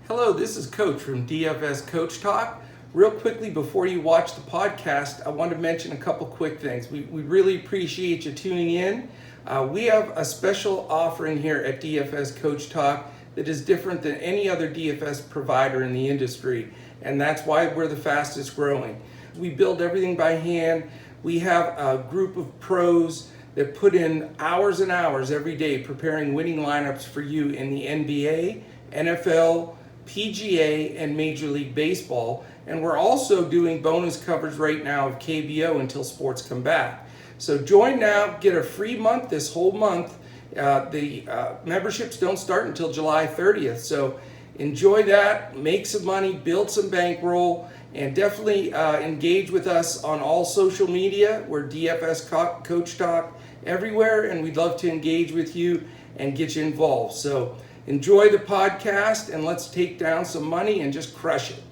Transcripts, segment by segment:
Hello, this is Coach from DFS Coach Talk. Real quickly before you watch the podcast, I want to mention a couple quick things. We really appreciate you tuning in. We have a special offering here at DFS Coach Talk that is different than any other DFS provider in the industry, and that's why we're the fastest growing. We build everything by hand. We have a group of pros that put in hours and hours every day preparing winning lineups for you in the NBA, NFL, PGA, and Major League Baseball. And we're also doing bonus coverage right now of KBO until sports come back. So join now, get a free month this whole month. The memberships don't start until July 30th. So enjoy that, make some money, build some bankroll, and definitely engage with us on all social media. We're DFS Coach Talk everywhere, and we'd love to engage with you and get you involved. So enjoy the podcast, and let's take down some money and just crush it.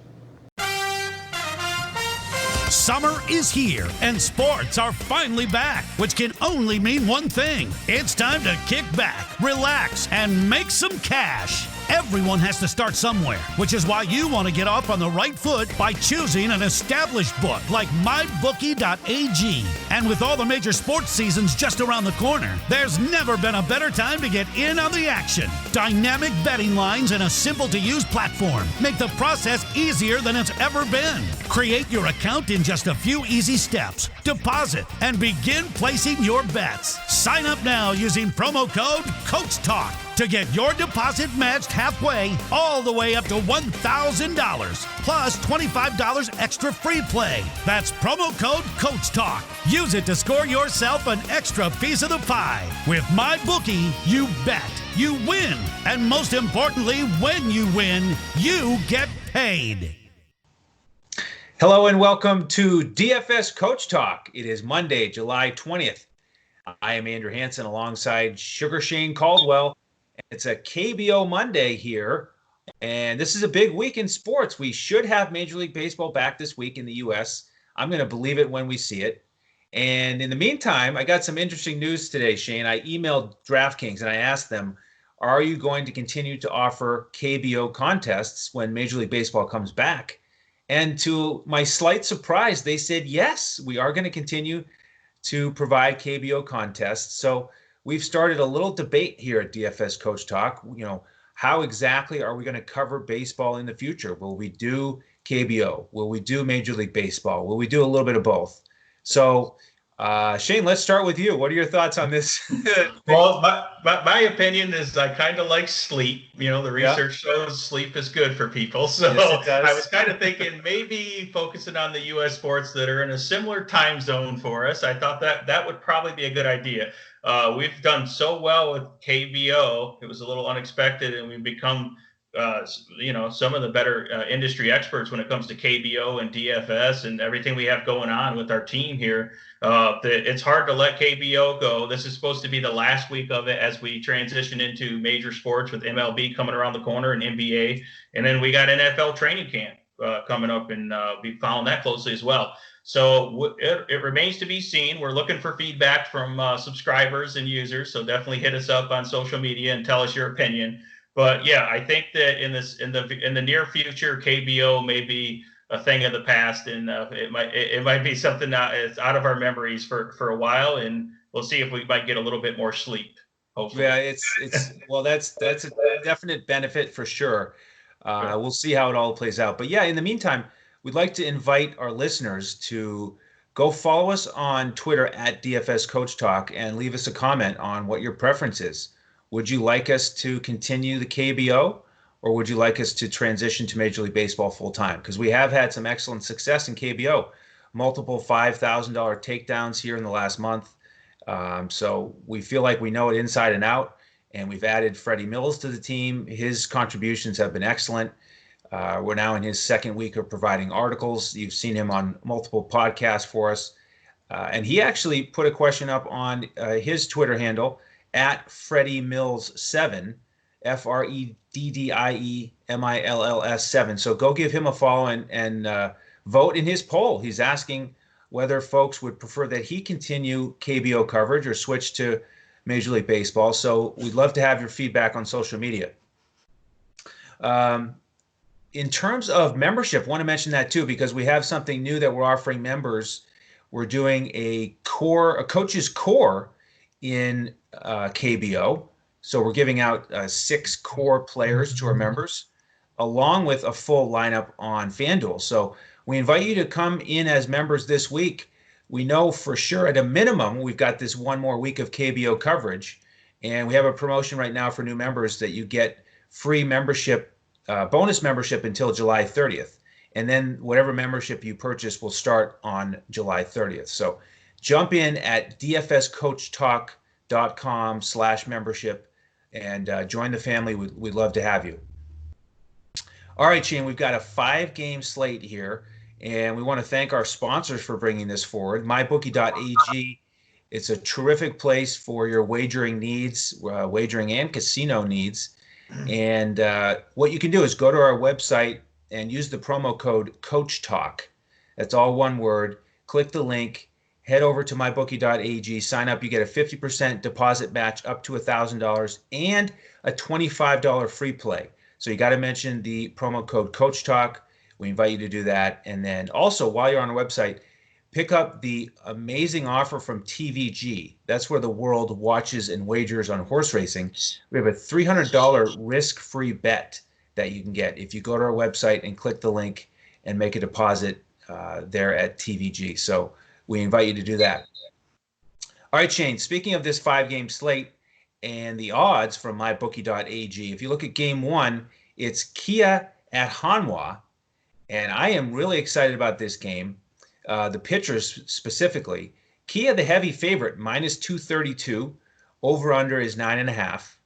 Summer is here, and sports are finally back, which can only mean one thing. It's time to kick back, relax, and make some cash. Everyone has to start somewhere, which is why you want to get off on the right foot by choosing an established book like MyBookie.ag. And with all the major sports seasons just around the corner, there's never been a better time to get in on the action. Dynamic betting lines and a simple-to-use platform make the process easier than it's ever been. Create your account in just a few easy steps, deposit, and begin placing your bets. Sign up now using promo code COACHTALK to get your deposit matched halfway, all the way up to $1,000, plus $25 extra free play. That's promo code COACHTALK. Use it to score yourself an extra piece of the pie. With MyBookie, you bet, you win, and most importantly, when you win, you get paid. Hello and welcome to DFS Coach Talk. It is Monday, July 20th. I am Andrew Hansen alongside Sugar Shane Caldwell. It's a KBO Monday here, and this is a big week in sports. We should have Major League Baseball back this week in the U.S. I'm going to believe it when we see it. And in the meantime, I got some interesting news today, Shane. I emailed DraftKings and I asked them, are you going to continue to offer KBO contests when Major League Baseball comes back? And to my slight surprise, they said, yes, we are going to continue to provide KBO contests. So we've started a little debate here at DFS Coach Talk. You know, how exactly are we going to cover baseball in the future? Will we do KBO? Will we do Major League Baseball? Will we do a little bit of both? So, Shane, let's start with you. What are your thoughts on this? Well, my opinion is I kind of like sleep. You know, the research shows sleep is good for people. So yes, I was kind of thinking maybe focusing on the U.S. sports that are in a similar time zone for us. I thought that would probably be a good idea. We've done so well with KBO. It was a little unexpected, and we've become, some of the better industry experts when it comes to KBO and DFS and everything we have going on with our team here. It's hard to let KBO go. This is supposed to be the last week of it as we transition into major sports with MLB coming around the corner and NBA. And then we got NFL training camp coming up, and we following that closely as well. So it remains to be seen. We're looking for feedback from subscribers and users. So definitely hit us up on social media and tell us your opinion. But yeah, I think that in the near future, KBO may be a thing of the past, and it might be something that is out of our memories for a while, and we'll see if we might get a little bit more sleep. Hopefully. Yeah, that's a definite benefit for sure. We'll see how it all plays out. But yeah, in the meantime, we'd like to invite our listeners to go follow us on Twitter at DFS Coach Talk and leave us a comment on what your preference is. Would you like us to continue the KBO, or would you like us to transition to Major League Baseball full time? Because we have had some excellent success in KBO, multiple $5,000 takedowns here in the last month. So we feel like we know it inside and out, and we've added Freddie Mills to the team. His contributions have been excellent. We're now in his second week of providing articles. You've seen him on multiple podcasts for us. And he actually put a question up on his Twitter handle at Freddie Mills 7, FREDDIEMILLS 7. So go give him a follow and vote in his poll. He's asking whether folks would prefer that he continue KBO coverage or switch to Major League Baseball. So we'd love to have your feedback on social media. in terms of membership, I want to mention that too, because we have something new that we're offering members. We're doing a coach's core in KBO. So we're giving out 6 core players to our members, along with a full lineup on FanDuel. So we invite you to come in as members this week. We know for sure at a minimum, we've got this one more week of KBO coverage. And we have a promotion right now for new members that you get free membership, bonus membership until July 30th. And then whatever membership you purchase will start on July 30th. So jump in at dfscoachtalk.com/membership and join the family. We'd love to have you. All right, Shane, we've got a 5-game slate here, and we want to thank our sponsors for bringing this forward. MyBookie.ag, it's a terrific place for your wagering needs, wagering and casino needs. And what you can do is go to our website and use the promo code CoachTalk. That's all one word. Click the link, head over to mybookie.ag, sign up. You get a 50% deposit match up to $1,000 and a $25 free play. So you got to mention the promo code CoachTalk. We invite you to do that. And then also, while you're on our website, pick up the amazing offer from TVG. That's where the world watches and wagers on horse racing. We have a $300 risk-free bet that you can get if you go to our website and click the link and make a deposit there at TVG. So we invite you to do that. All right, Shane, speaking of this 5-game slate and the odds from mybookie.ag, if you look at game 1, it's Kia at Hanwha, and I am really excited about this game. The pitchers specifically. Kia, the heavy favorite, -232. Over-under is 9.5.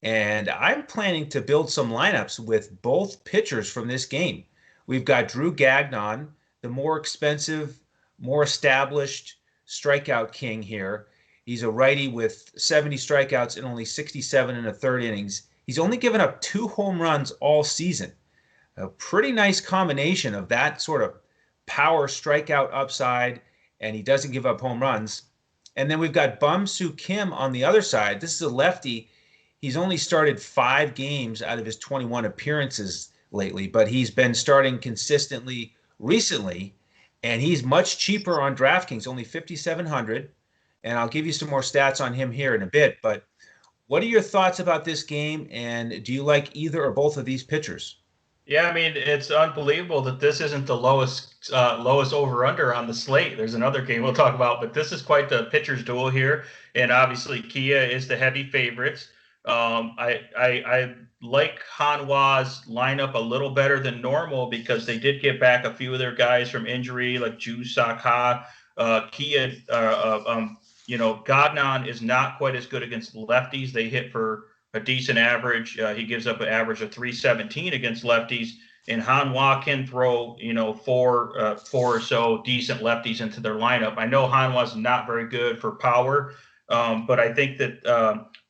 And I'm planning to build some lineups with both pitchers from this game. We've got Drew Gagnon, the more expensive, more established strikeout king here. He's a righty with 70 strikeouts in only 67 1/3 innings. He's only given up 2 home runs all season. A pretty nice combination of that sort of power strikeout upside, and he doesn't give up home runs. And then we've got Bum-Soo Kim on the other side. This is a lefty. He's only started 5 games out of his 21 appearances lately, but he's been starting consistently recently, and he's much cheaper on DraftKings, only $5,700. And I'll give you some more stats on him here in a bit. But what are your thoughts about this game, and do you like either or both of these pitchers? Yeah, I mean, it's unbelievable that this isn't the lowest over-under on the slate. There's another game we'll talk about, but this is quite the pitcher's duel here. And obviously, Kia is the heavy favorites. I like Hanwha's lineup a little better than normal because they did get back a few of their guys from injury, like Ju Sak-ha. Kia, Gagnon is not quite as good against lefties. They hit for a decent average. He gives up an average of 317 against lefties. And Hanwha can throw, 4 or so decent lefties into their lineup. I know Hanwha's not very good for power, but I think that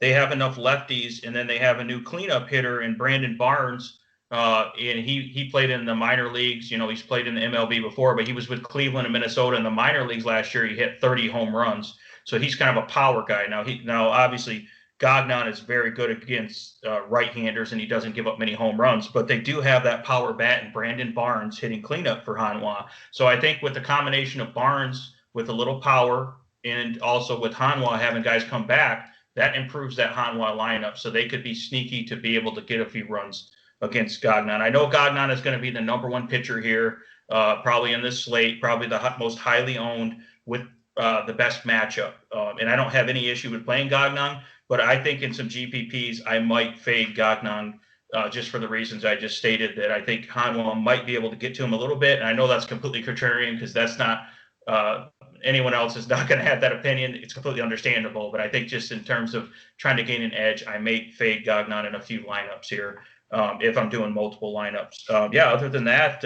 they have enough lefties, and then they have a new cleanup hitter in Brandon Barnes. And he played in the minor leagues. He's played in the MLB before, but he was with Cleveland and Minnesota in the minor leagues last year. He hit 30 home runs. So he's kind of a power guy. Now obviously, Gagnon is very good against right-handers, and he doesn't give up many home runs. But they do have that power bat in Brandon Barnes hitting cleanup for Hanwha. So I think with the combination of Barnes with a little power and also with Hanwha having guys come back, that improves that Hanwha lineup. So they could be sneaky to be able to get a few runs against Gagnon. I know Gagnon is going to be the number 1 pitcher here, probably in this slate, probably the most highly owned with the best matchup. And I don't have any issue with playing Gagnon. But I think in some GPPs, I might fade Gagnon just for the reasons I just stated, that I think Hanwha might be able to get to him a little bit. And I know that's completely contrarian because that's not anyone else is not going to have that opinion. It's completely understandable. But I think just in terms of trying to gain an edge, I may fade Gagnon in a few lineups here if I'm doing multiple lineups. Other than that,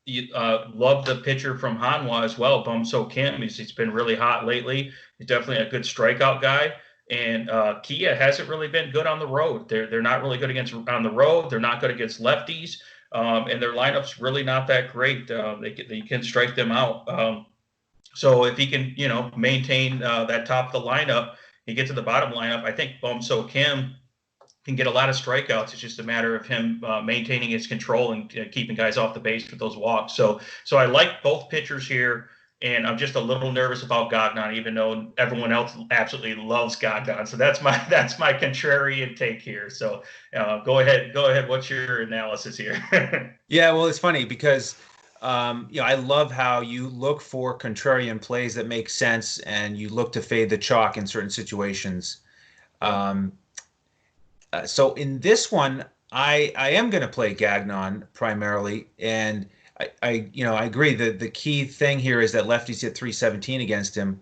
love the pitcher from Hanwha as well, Bum-Soo Kim. He's been really hot lately. He's definitely a good strikeout guy. And Kia hasn't really been good on the road. They're not really good on the road. They're not good against lefties, and their lineup's really not that great. They can strike them out. So if he can, maintain that top of the lineup, he gets to the bottom lineup. I think Bum-Soo Kim can get a lot of strikeouts. It's just a matter of him maintaining his control and keeping guys off the base with those walks. So I like both pitchers here, and I'm just a little nervous about Gagnon, even though everyone else absolutely loves Gagnon. So that's my contrarian take here. So go ahead. What's your analysis here? Yeah, well, it's funny because I love how you look for contrarian plays that make sense, and you look to fade the chalk in certain situations. So in this one, I am going to play Gagnon primarily, and I agree that the key thing here is that lefties hit 317 against him,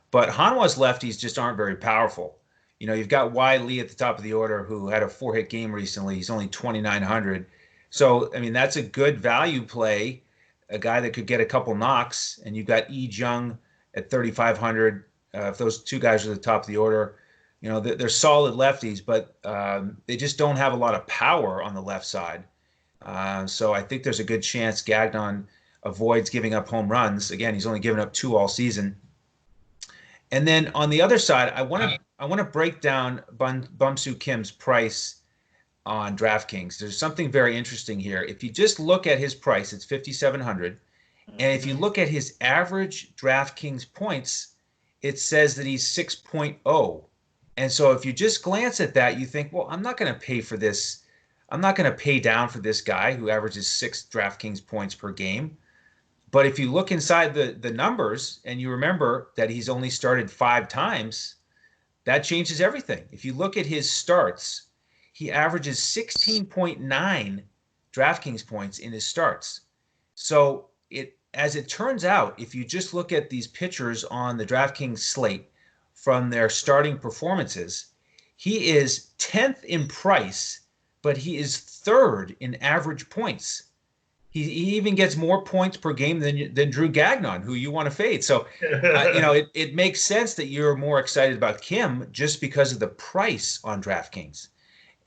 but Hanwha's lefties just aren't very powerful. You've got Y. Lee at the top of the order, who had a 4-hit game recently. He's only 2,900. So, I mean, that's a good value play, a guy that could get a couple knocks, and you've got E. Jung at 3,500. If those two guys are at the top of the order, they're solid lefties, but they just don't have a lot of power on the left side. So I think there's a good chance Gagnon avoids giving up home runs. Again, he's only given up 2 all season. And then on the other side, I want to break down Bum-Soo Kim's price on DraftKings. There's something very interesting here. If you just look at his price, it's 5,700. And if you look at his average DraftKings points, it says that he's 6.0. And so if you just glance at that, you think, well, I'm not going to pay for this. I'm not going to pay down for this guy who averages 6 DraftKings points per game. But if you look inside the numbers and you remember that he's only started 5 times, that changes everything. If you look at his starts, he averages 16.9 DraftKings points in his starts. So as it turns out, if you just look at these pitchers on the DraftKings slate from their starting performances, he is 10th in price, but he is 3rd in average points. He even gets more points per game than Drew Gagnon, who you want to fade. So, it makes sense that you're more excited about Kim just because of the price on DraftKings.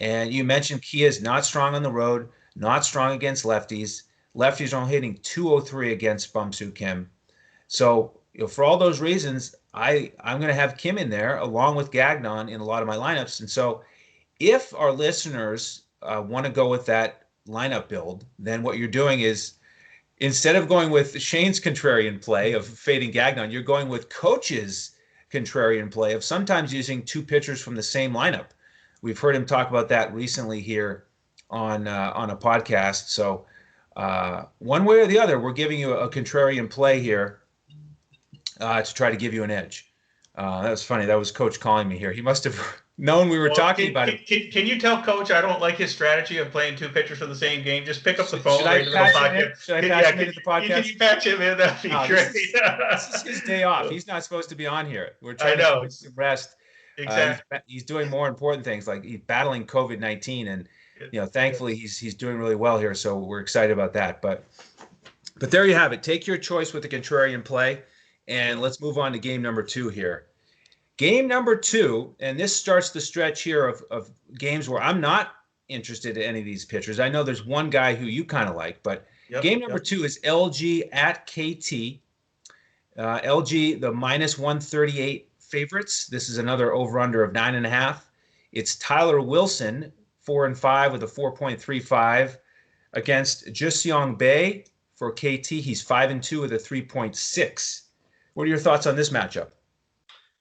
And you mentioned Kia's not strong on the road, not strong against lefties. Lefties are only hitting 203 against Bum-Soo Kim. So, for all those reasons, I'm going to have Kim in there along with Gagnon in a lot of my lineups. And so if our listeners want to go with that lineup build, then what you're doing is, instead of going with Shane's contrarian play of fading Gagnon, you're going with Coach's contrarian play of sometimes using 2 pitchers from the same lineup. We've heard him talk about that recently here on a podcast. So one way or the other, we're giving you a contrarian play here to try to give you an edge. That was funny. That was Coach calling me here. He must have known we were talking about it. Can you tell Coach I don't like his strategy of playing 2 pitchers for the same game? Just pick up the phone. Should I patch him into the podcast? Can you patch him in? That'd be great. This is his day off. He's not supposed to be on here. We're trying to rest. Exactly. He's doing more important things, like he's battling COVID-19, and thankfully he's doing really well here. So we're excited about that. But there you have it. Take your choice with the contrarian play, and let's move on to game number 2 here. Game number 2, and this starts the stretch here of games where I'm not interested in any of these pitchers. I know there's one guy who you kind of like, but game number 2 is LG at KT. LG, the minus 138 favorites. This is another over-under of 9.5. It's Tyler Wilson, 4-5 with a 4.35 against Juseong Bae for KT. He's 5-2 with a 3.6. What are your thoughts on this matchup?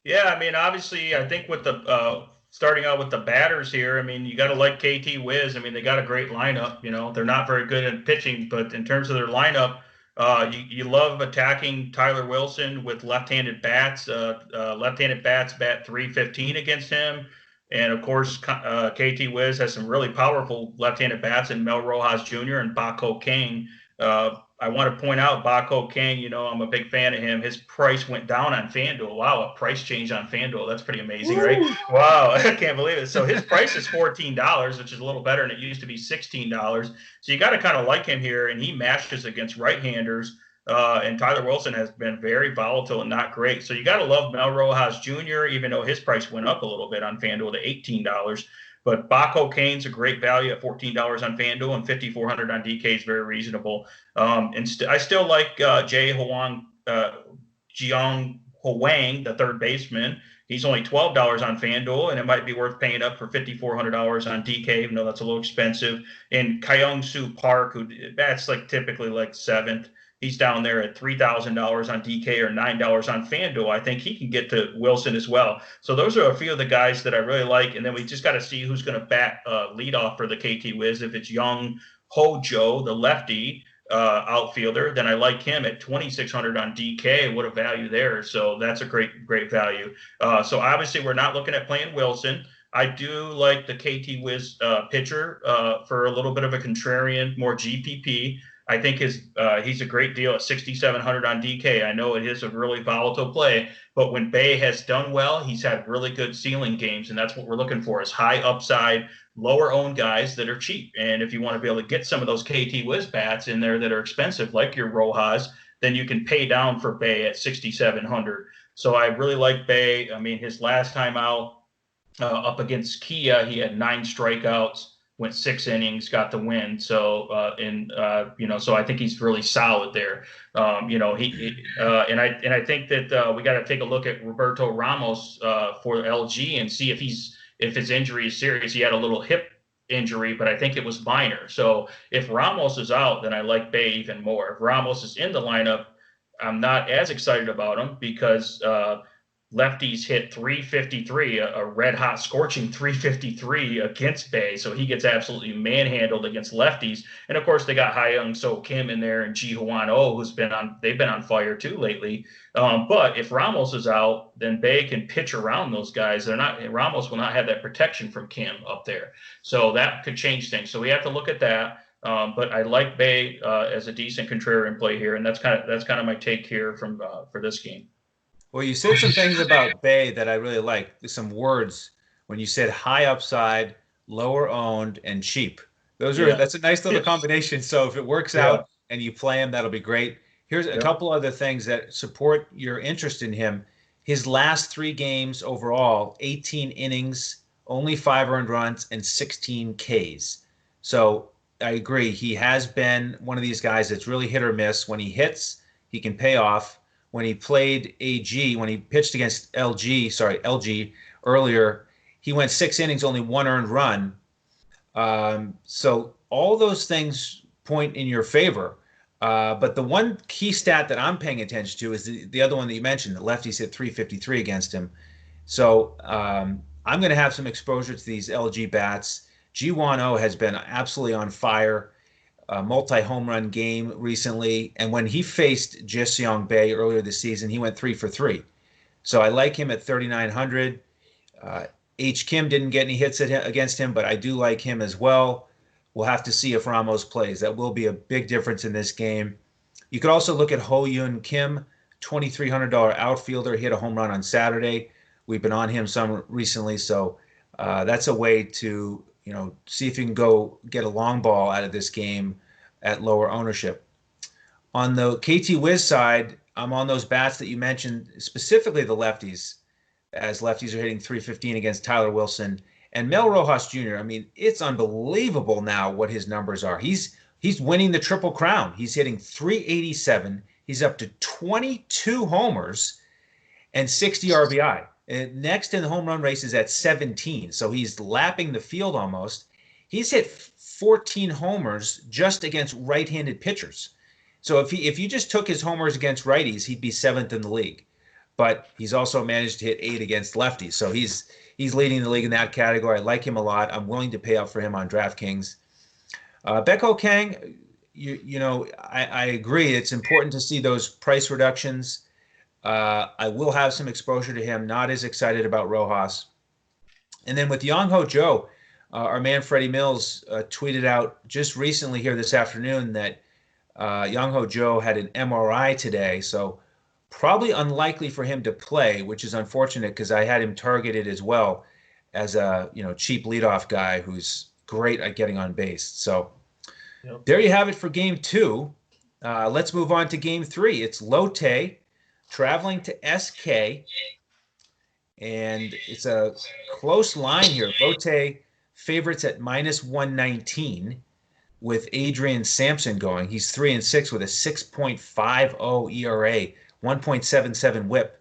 Yeah, I mean, obviously, I think with the starting out with the batters here, I mean, you got to like KT Wiz. I mean, they got a great lineup. They're not very good at pitching, but in terms of their lineup, you love attacking Tyler Wilson with left-handed bats. Left-handed bats bat 315 against him. And, of course, KT Wiz has some really powerful left-handed bats in Mel Rojas Jr. and Bako Kang. I want to point out Bako Kang, I'm a big fan of him. His price went down on FanDuel. Wow, a price change on FanDuel. That's pretty amazing, right? Wow, I can't believe it. So his price is $14, which is a little better, and it used to be $16. So you got to kind of like him here, and he matches against right-handers. And Tyler Wilson has been very volatile and not great. So you got to love Mel Rojas Jr., even though his price went up a little bit on FanDuel to $18. But Bako Kang's a great value at $14 on FanDuel, and $5,400 on DK is very reasonable. I still like Jae Hwang, Jeong Huang, the third baseman. He's only $12 on FanDuel, and it might be worth paying up for $5,400 on DK, even though that's a little expensive. And Kyung-Soo Park, who that's like typically like seventh. He's down there at $3,000 on DK or $9 on FanDuel. I think he can get to Wilson as well. So those are a few of the guys that I really like. And then we just got to see who's going to bat lead off for the KT Wiz. If it's Young Ho-Jo, the lefty outfielder, then I like him at 2,600 on DK. What a value there. So that's a great value. So obviously we're not looking at playing Wilson. I do like the KT Wiz pitcher for a little bit of a contrarian, more GPP. I think he's a great deal at 6,700 on DK. I know it is a really volatile play, but when Bae has done well, he's had really good ceiling games, and that's what we're looking for is high upside, lower owned guys that are cheap. And if you want to be able to get some of those KT Wiz bats in there that are expensive, like your Rojas, then you can pay down for Bae at 6,700. So I really like Bae. I mean, his last time out up against Kia, he had 9 strikeouts. Went 6 innings, got the win. So, so I think he's really solid there. And I think that we got to take a look at Roberto Ramos for LG and see if his injury is serious. He had a little hip injury, but I think it was minor. So if Ramos is out, then I like Bae even more. If Ramos is in the lineup, I'm not as excited about him because lefties hit 353, a red hot scorching 353 against Bae. So he gets absolutely manhandled against lefties. And of course they got Hyung-Soo Kim in there and Ji Hwan Oh, they've been on fire too lately. But if Ramos is out, then Bae can pitch around those guys. Ramos will not have that protection from Kim up there. So that could change things. So we have to look at that. But I like Bae as a decent contrarian play here. And that's kind of my take here for this game. Well, you said some things about Bae that I really like. Some words when you said high upside, lower owned, and cheap. That's a nice little combination. So if it works out and you play him, that'll be great. Here's a couple other things that support your interest in him. His last 3 games overall, 18 innings, only 5 earned runs, and 16 Ks. So I agree. He has been one of these guys that's really hit or miss. When he hits, he can pay off. When he played when he pitched against LG earlier, he went 6 innings, only 1 earned run. So all those things point in your favor. But the one key stat that I'm paying attention to is the other one that you mentioned. The lefties hit 353 against him. So I'm going to have some exposure to these LG bats. Ji Hwan Oh has been absolutely on fire. Multi-home run game recently. And when he faced Jeseong Bae earlier this season, he went 3 for 3. So I like him at 3,900. H. Kim didn't get any hits against him, but I do like him as well. We'll have to see if Ramos plays. That will be a big difference in this game. You could also look at Ho Yoon Kim, $2,300 outfielder, hit a home run on Saturday. We've been on him some recently, so that's a way to see if you can go get a long ball out of this game at lower ownership. On the KT Wiz side, I'm on those bats that you mentioned, specifically the lefties, as lefties are hitting 315 against Tyler Wilson and Mel Rojas Jr. I mean, it's unbelievable now what his numbers are. He's winning the Triple Crown. He's hitting 387. He's up to 22 homers and 60 RBI. And next in the home run race is at 17. So he's lapping the field almost. He's hit 14 homers just against right-handed pitchers. So if you just took his homers against righties, he'd be 7th in the league. But he's also managed to hit 8 against lefties. So he's leading the league in that category. I like him a lot. I'm willing to pay up for him on DraftKings. Baek-ho Kang, I agree. It's important to see those price reductions. I will have some exposure to him. Not as excited about Rojas. And then with Young Ho-Jo, our man Freddie Mills tweeted out just recently here this afternoon that Young Ho-Jo had an MRI today. So probably unlikely for him to play, which is unfortunate because I had him targeted as well as a cheap leadoff guy who's great at getting on base. So there you have it for game 2. Let's move on to game 3. It's Lotte traveling to SK, and it's a close line here. Lotte favorites at -119 with Adrian Sampson going. He's 3-6 with a 6.50 ERA, 1.77 WHIP.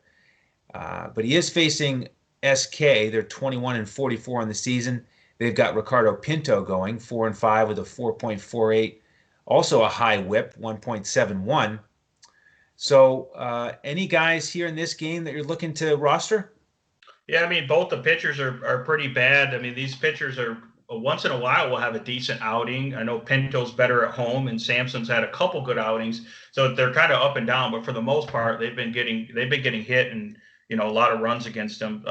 But he is facing SK. They're 21-44 on the season. They've got Ricardo Pinto going 4-5 with a 4.48, also a high whip 1.71. So any guys here in this game that you're looking to roster? Yeah, I mean, both the pitchers are pretty bad. I mean, these pitchers are once in a while will have a decent outing. I know Pinto's better at home, and Samson's had a couple good outings, so they're kind of up and down. But for the most part, they've been getting hit, and a lot of runs against them.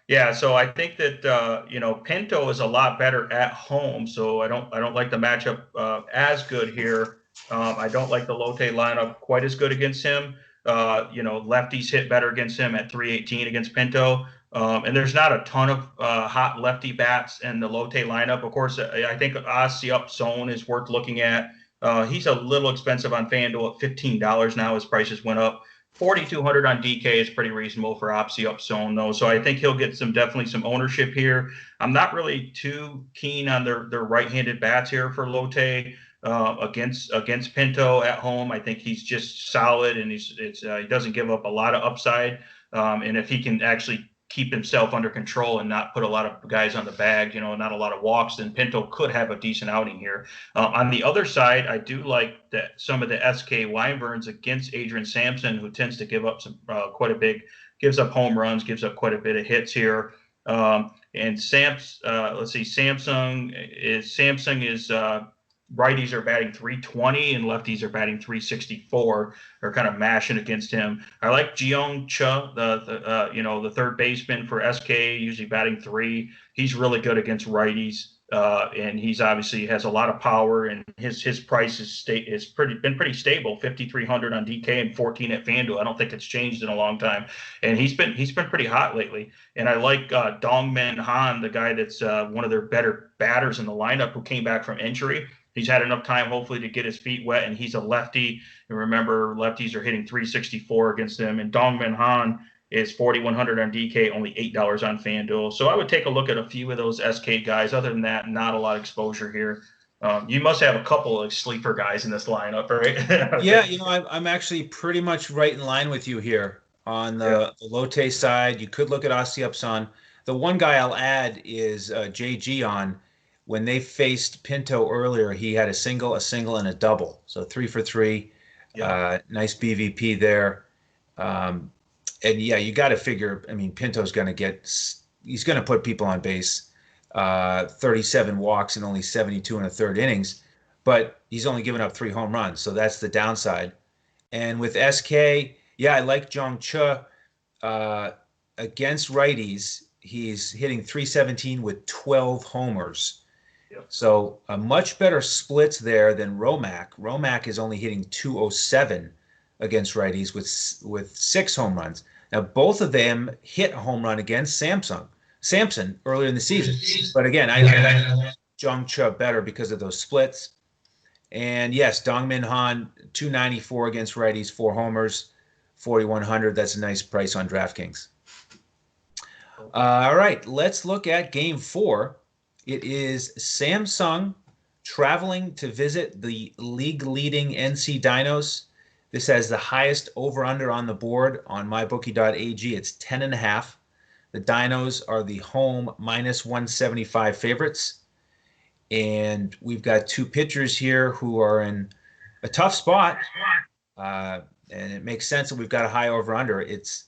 Yeah, so I think that Pinto is a lot better at home. So I don't like the matchup as good here. I don't like the Lotte lineup quite as good against him. Lefties hit better against him at 318 against Pinto. And there's not a ton of hot lefty bats in the Lotte lineup. Of course, I think Asiop Son is worth looking at. He's a little expensive on FanDuel at $15 now. His prices went up. 4,200 on DK is pretty reasonable for Asiop Son, though. So I think he'll get definitely some ownership here. I'm not really too keen on their right-handed bats here for Lotte against Pinto at home. I think he's just solid, and he doesn't give up a lot of upside. And if he can actually keep himself under control and not put a lot of guys on the bag, not a lot of walks, then Pinto could have a decent outing here. On the other side, I do like that some of the SK Wyverns against Adrian Sampson, who tends to give up gives up home runs, gives up quite a bit of hits here. And Samsung is righties are batting 320 and lefties are batting 364. They're kind of mashing against him. I like Jeong Cha, the third baseman for SK, usually batting 3. He's really good against righties, and he's obviously has a lot of power. And his price is been pretty stable, 5,300 on DK and 14 at FanDuel. I don't think it's changed in a long time, and he's been pretty hot lately. And I like Dongmin Han, the guy that's one of their better batters in the lineup, who came back from injury. He's had enough time, hopefully, to get his feet wet, and he's a lefty. And remember, lefties are hitting 364 against him. And Dongmin Han is 4,100 on DK, only $8 on FanDuel. So I would take a look at a few of those SK guys. Other than that, not a lot of exposure here. You must have a couple of sleeper guys in this lineup, right? Yeah, I'm actually pretty much right in line with you here on the Lotte side. You could look at Asiop Son. The one guy I'll add is JG on. When they faced Pinto earlier, he had a single, and a double. So 3 for 3. Yeah. Nice BVP there. And yeah, you got to figure, Pinto's going to he's going to put people on base. 37 walks and only 72 in the third innings. But he's only given up 3 home runs. So that's the downside. And with SK, I like Jeong Cha. Against righties, he's hitting 317 with 12 homers. So a much better splits there than Romac. Romac is only hitting 207 against righties with 6 home runs. Now, both of them hit a home run against Samson earlier in the season. But again, I like Jeong Cha better because of those splits. And yes, Dongmin Han, 294 against righties, 4 homers, 4,100. That's a nice price on DraftKings. All right, let's look at Game 4. It is Samsung traveling to visit the league-leading NC Dinos. This has the highest over-under on the board on mybookie.ag. It's 10.5. The Dinos are the home -175 favorites. And we've got 2 pitchers here who are in a tough spot. And it makes sense that we've got a high over-under. It's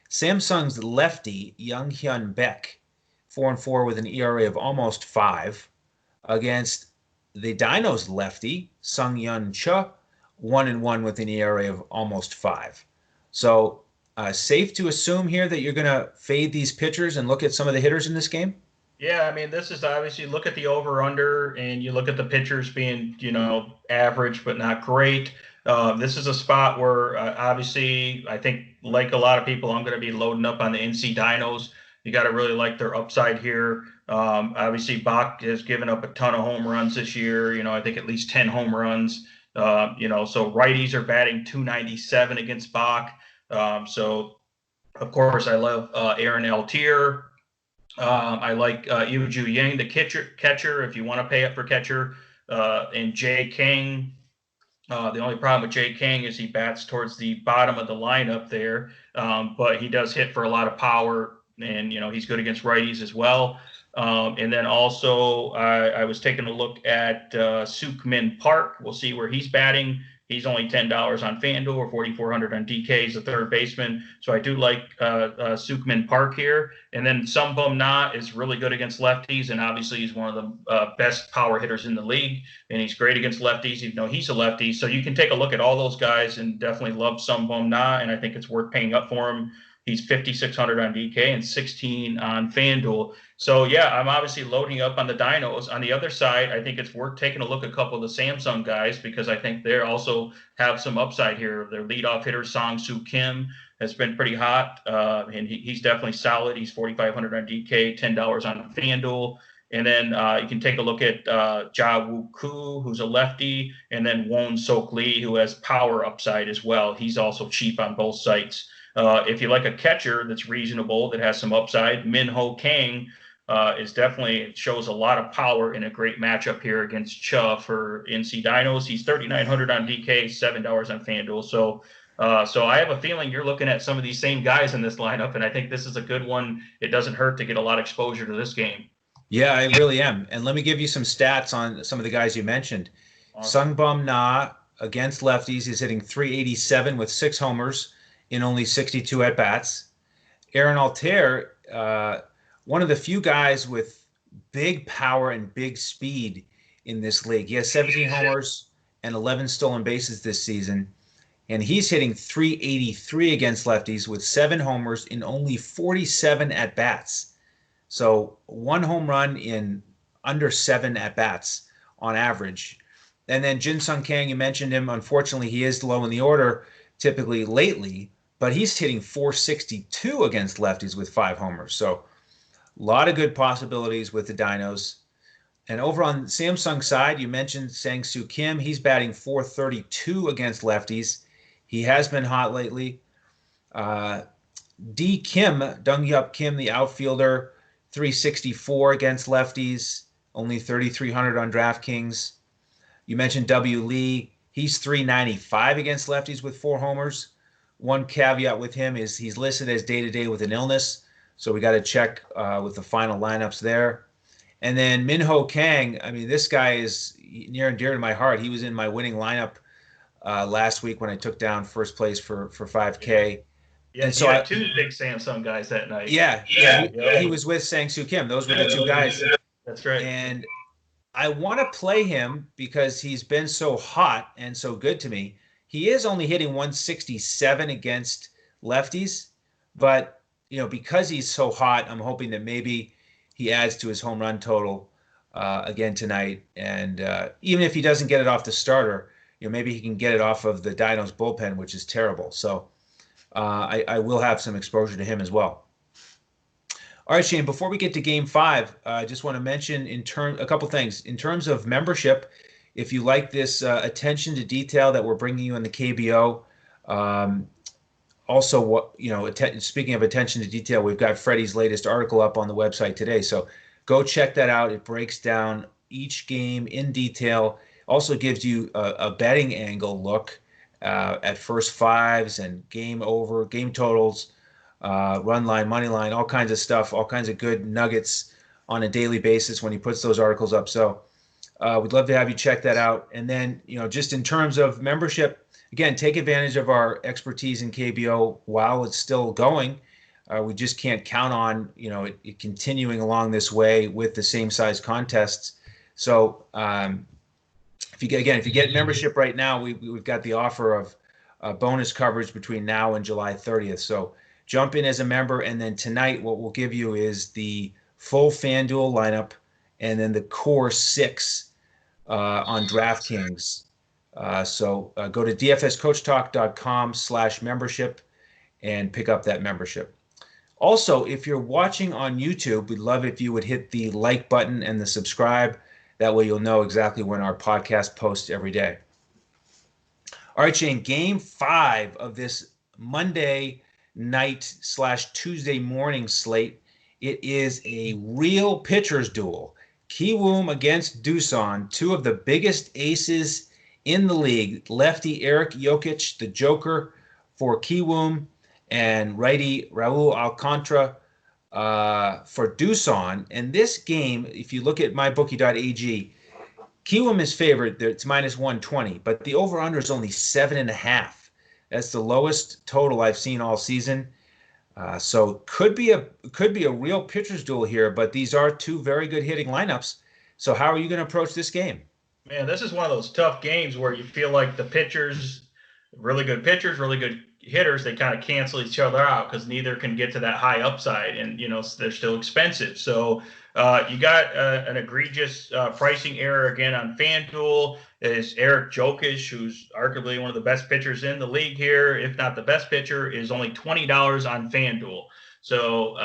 Samsung's lefty, Young Hyun Baek, 4-4 with an ERA of almost 5, against the Dinos lefty, Sung Yun Cha, 1-1 with an ERA of almost 5. So safe to assume here that you're going to fade these pitchers and look at some of the hitters in this game? Yeah, this is obviously, look at the over-under, and you look at the pitchers being, average but not great. This is a spot where, obviously, I think, like a lot of people, I'm going to be loading up on the NC Dinos. You got to really like their upside here. Obviously, Bach has given up a ton of home runs this year. I think at least 10 home runs. So righties are batting 297 against Bach. So, of course, I love Aaron Altier. I like Yu Ju Yang, the catcher, if you want to pay up for catcher. And Jay King. The only problem with Jay King is he bats towards the bottom of the lineup there, but he does hit for a lot of power, and he's good against righties as well. And then also, I was taking a look at Sukmin Park. We'll see where he's batting. He's only $10 on FanDuel or 4,400 on DK. He's the third baseman. So I do like Sukmin Park here. And then Sumbum Na is really good against lefties. And obviously he's one of the best power hitters in the league. And he's great against lefties, even though he's a lefty. So you can take a look at all those guys and definitely love Sumbum Na. And I think it's worth paying up for him. He's 5,600 on DK and 16 on FanDuel. So, yeah, I'm obviously loading up on the dinos. On the other side, I think it's worth taking a look at a couple of the Samsung guys because I think they also have some upside here. Their leadoff hitter, Sang-Soo Kim, has been pretty hot, and he's definitely solid. He's 4,500 on DK, $10 on FanDuel. And then you can take a look at Ja Woo Koo, who's a lefty, and then Won Sok Lee, who has power upside as well. He's also cheap on both sites. If you like a catcher that's reasonable, that has some upside, Min Ho Kang shows a lot of power in a great matchup here against Cha for NC Dinos. He's 3,900 on DK, $7 on FanDuel. So I have a feeling you're looking at some of these same guys in this lineup, and I think this is a good one. It doesn't hurt to get a lot of exposure to this game. Yeah, I really am. And let me give you some stats on some of the guys you mentioned. Awesome. Sungbum Na against lefties is hitting 387 with 6 homers in only 62 at-bats. Aaron Altair, one of the few guys with big power and big speed in this league. He has 17 homers and 11 stolen bases this season, and he's hitting 383 against lefties with 7 homers in only 47 at-bats. So 1 home run in under 7 at-bats on average. And then Jin Sung Kang, you mentioned him. Unfortunately, he is low in the order typically lately, but he's hitting 462 against lefties with 5 homers. So a lot of good possibilities with the Dinos. And over on Samsung side, you mentioned Sang-Soo Kim. He's batting 432 against lefties. He has been hot lately. D. Kim, Dong-Yup Kim, the outfielder, 364 against lefties, only 3,300 on DraftKings. You mentioned W. Lee. He's 395 against lefties with 4 homers. One caveat with him is he's listed as day-to-day with an illness, so we got to check with the final lineups there. And then Min Ho Kang, I mean, this guy is near and dear to my heart. He was in my winning lineup last week when I took down first place for 5K. Yeah, and so I had 2 big Samsung guys that night. Yeah. He was with Sang-Soo Kim. Those were the 2 guys. That's right. And I want to play him because he's been so hot and so good to me. He is only hitting 167 against lefties, but because he's so hot, I'm hoping that maybe he adds to his home run total again tonight. And even if he doesn't get it off the starter, maybe he can get it off of the Dinos bullpen, which is terrible. So I will have some exposure to him as well. All right, Shane, before we get to Game 5, I just want to mention a couple things. In terms of membership, if you like this attention to detail that we're bringing you in the KBO, also, speaking of attention to detail, we've got Freddie's latest article up on the website today. So go check that out. It breaks down each game in detail. Also gives you a betting angle look at first fives and game over, game totals, run line, money line, all kinds of stuff, all kinds of good nuggets on a daily basis when he puts those articles up. So we'd love to have you check that out. And then, just in terms of membership, again, take advantage of our expertise in KBO while it's still going. We just can't count on, it continuing along this way with the same size contests. So if you get membership right now, we've got the offer of bonus coverage between now and July 30th. So jump in as a member. And then tonight, what we'll give you is the full FanDuel lineup and then the core 6 on DraftKings. So go to dfscoachtalk.com/membership and pick up that membership. Also, if you're watching on YouTube, we'd love if you would hit the like button and the subscribe. That way you'll know exactly when our podcast posts every day. All right, Shane, Game 5 of this Monday night/Tuesday morning slate. It is a real pitcher's duel. Kiwoom against Doosan, 2 of the biggest aces in the league. Lefty Eric Jokic, the Joker for Kiwoom, and righty Raul Alcantara for Doosan. And this game, if you look at mybookie.ag, Kiwoom is favored. It's minus 120, but the over-under is only 7.5. That's the lowest total I've seen all season. So could be a real pitcher's duel here, but these are two very good hitting lineups. So how are you going to approach this game? Man, this is one of those tough games where you feel like the pitchers, really good hitters, they kind of cancel each other out because neither can get to that high upside, and they're still expensive. So you got an egregious pricing error again on FanDuel. Is Eric Jokic, who's arguably one of the best pitchers in the league here, if not the best pitcher, is only $20 on FanDuel. So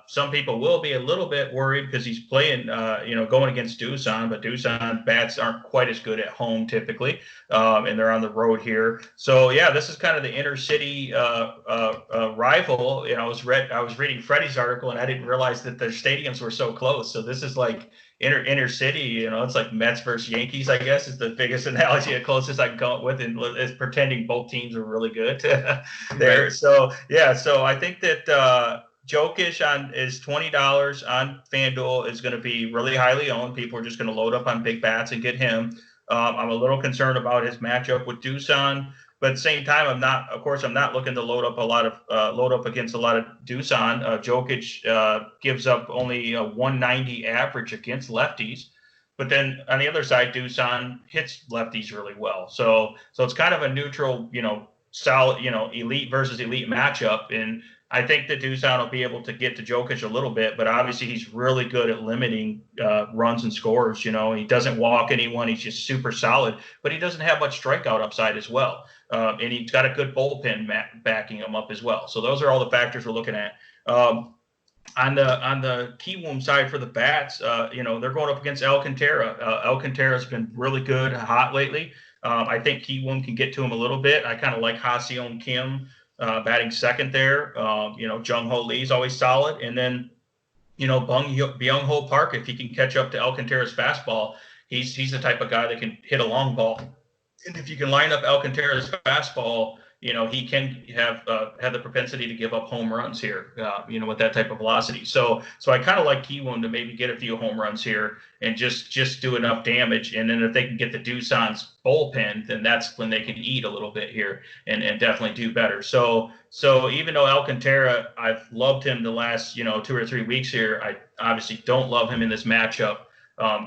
some people will be a little bit worried because he's playing, going against Doosan, but Doosan bats aren't quite as good at home typically, and they're on the road here. So yeah, this is kind of the inner city rival. I was reading Freddie's article, and I didn't realize that their stadiums were so close. So this is like inner city. It's like Mets versus Yankees, I guess, is the biggest analogy, the closest I can come up with, and is pretending both teams are really good there. Right. So yeah, so I think that Jokic is $20 on FanDuel is going to be really highly owned. People are just going to load up on big bats and get him. I'm a little concerned about his matchup with Doosan, but at the same time, I'm not looking to load up against a lot of Doosan. Jokic gives up only a 190 average against lefties, but then on the other side, Doosan hits lefties really well. So it's kind of a neutral, solid, elite versus elite matchup. And I think that Doosan will be able to get to Jokic a little bit, but obviously he's really good at limiting runs and scores. He doesn't walk anyone. He's just super solid, but he doesn't have much strikeout upside as well. And he's got a good bullpen backing him up as well. So those are all the factors we're looking at. On the Kiwoom side for the bats, they're going up against Alcantara. Alcantara's been really good, hot lately. I think Kiwoom can get to him a little bit. I kind of like Ha-Seong Kim batting second there. Jung Ho Lee's always solid. And then, Byung-Ho Park, if he can catch up to Alcantara's fastball, he's the type of guy that can hit a long ball. And if you can line up Alcantara's fastball, he can have the propensity to give up home runs here, with that type of velocity. So I kind of like Kiwoom to maybe get a few home runs here and just do enough damage. And then if they can get the Doosan's bullpen, then that's when they can eat a little bit here and definitely do better. So even though Alcantara, I've loved him the last, 2 or 3 weeks here, I obviously don't love him in this matchup.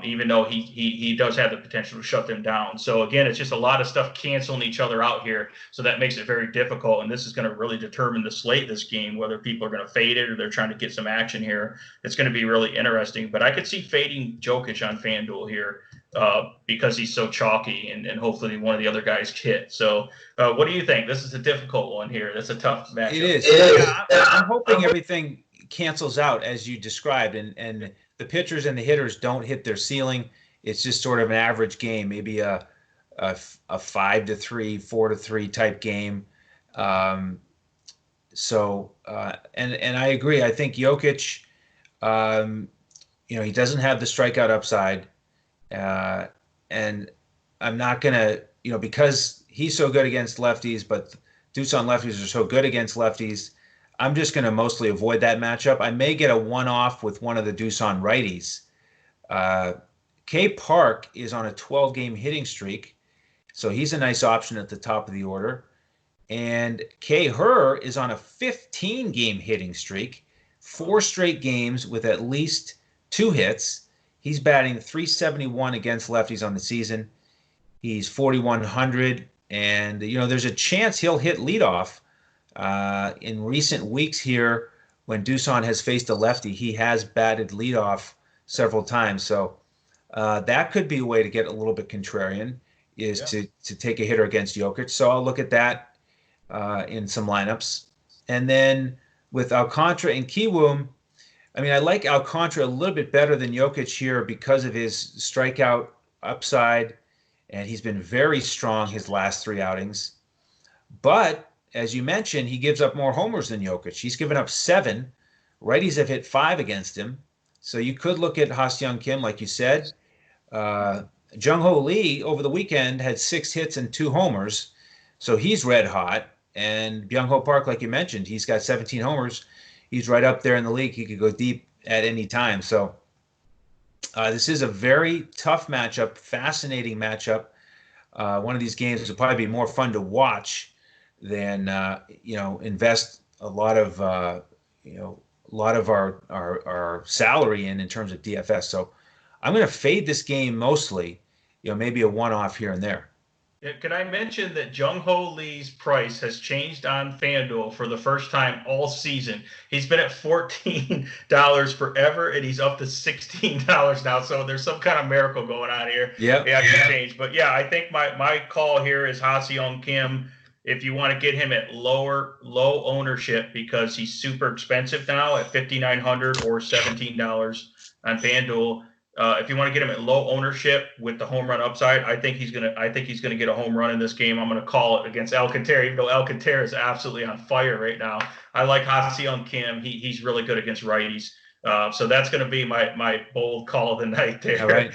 Even though he does have the potential to shut them down. So again, it's just a lot of stuff canceling each other out here. So that makes it very difficult. And this is going to really determine the slate this game, whether people are going to fade it or they're trying to get some action here. It's going to be really interesting. But I could see fading Jokic on FanDuel here because he's so chalky and hopefully one of the other guys hit. So what do you think? This is a difficult one here. That's a tough matchup. It is. Yeah, I'm hoping everything cancels out as you described, and the pitchers and the hitters don't hit their ceiling. It's just sort of an average game, maybe a 5-3, 4-3 type game. And I agree. I think Jokic, he doesn't have the strikeout upside, and I'm not gonna, because he's so good against lefties, but Doosan lefties are so good against lefties. I'm just going to mostly avoid that matchup. I may get a one-off with one of the Doosan righties. K Park is on a 12-game hitting streak, so he's a nice option at the top of the order. And K Her is on a 15-game hitting streak, 4 straight games with at least 2 hits. He's batting .371 against lefties on the season. He's 4,100, and there's a chance he'll hit leadoff. In recent weeks here, when Doosan has faced a lefty, he has batted leadoff several times. So that could be a way to get a little bit contrarian, is to take a hitter against Jokic. So I'll look at that in some lineups. And then with Alcantara and Kiwoom, I like Alcantara a little bit better than Jokic here because of his strikeout upside, and he's been very strong his last 3 outings. But as you mentioned, he gives up more homers than Jokic. He's given up 7. Righties have hit 5 against him. So you could look at Ha-Seong Kim, like you said. Jung-Ho Lee over the weekend had 6 hits and 2 homers, so he's red hot. And Byung-Ho Park, like you mentioned, he's got 17 homers. He's right up there in the league. He could go deep at any time. So this is a very tough matchup, fascinating matchup. One of these games will probably be more fun to watch than invest a lot of our salary in terms of DFS. So I'm going to fade this game mostly. Maybe a one-off here and there. Yeah, can I mention that Jung-Ho Lee's price has changed on FanDuel for the first time all season? He's been at $14 forever, and he's up to $16 now. So there's some kind of miracle going on here. Yeah, he actually changed. But yeah, I think my call here is Ha-Seong Kim. If you want to get him at low ownership, because he's super expensive now at $5,900 or $17 on FanDuel. If you want to get him at low ownership with the home run upside, I think he's gonna get a home run in this game. I'm gonna call it against Alcantara, even though Alcantara is absolutely on fire right now. I like Ha-Seong Kim. He's really good against righties. So that's going to be my bold call of the night there. All right.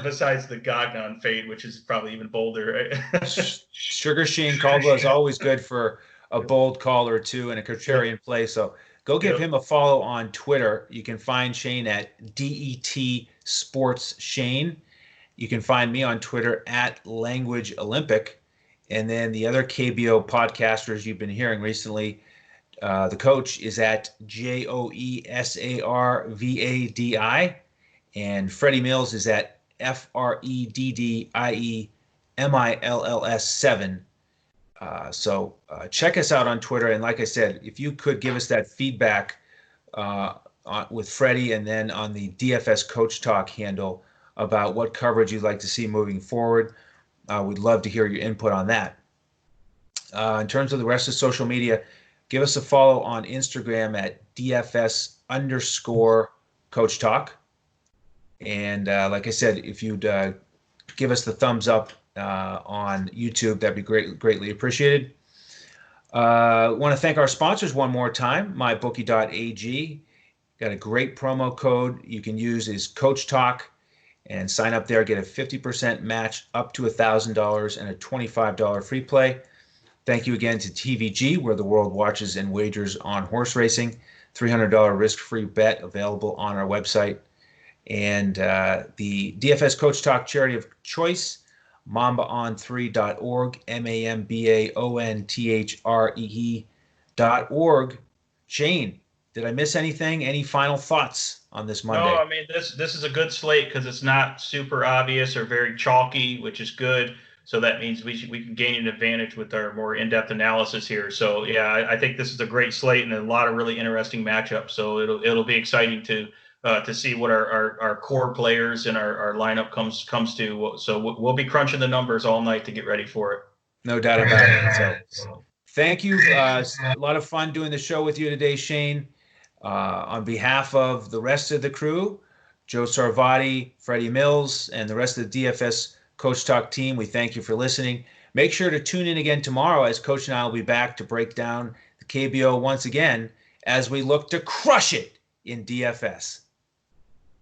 Besides the Gagnon fade, which is probably even bolder. Right? Sugar Shane Caldwell is always good for a bold call or two and a contrarian play. So go give him a follow on Twitter. You can find Shane at DET Sports Shane. You can find me on Twitter at Language Olympic. And then the other KBO podcasters you've been hearing recently, the coach is at JOESARVADI, and Freddie Mills is at FREDDIEMILLS7. So check us out on Twitter. And like I said, if you could give us that feedback with Freddie and then on the DFS Coach Talk handle about what coverage you'd like to see moving forward, we'd love to hear your input on that. In terms of the rest of social media, give us a follow on Instagram at DFS_Coach Talk. And like I said, if you'd give us the thumbs up on YouTube, that'd be greatly appreciated. I want to thank our sponsors one more time, mybookie.ag. Got a great promo code you can use is Coach Talk, and sign up there, get a 50% match up to $1,000 and a $25 free play. Thank you again to TVG, where the world watches and wagers on horse racing. $300 risk-free bet available on our website. And the DFS Coach Talk charity of choice, mambaon3.org, MAMBAONTHREE.org. Shane, did I miss anything? Any final thoughts on this Monday? No, I mean, this is a good slate because it's not super obvious or very chalky, which is good. So that means we can gain an advantage with our more in-depth analysis here. So yeah, I think this is a great slate and a lot of really interesting matchups. So it'll be exciting to see what our core players and our lineup comes to. So we'll be crunching the numbers all night to get ready for it. No doubt about it. So thank you. A lot of fun doing the show with you today, Shane. On behalf of the rest of the crew, Joe Sarvati, Freddie Mills, and the rest of the DFS Coach Talk team, we thank you for listening. Make sure to tune in again tomorrow as Coach and I will be back to break down the KBO once again as we look to crush it in DFS.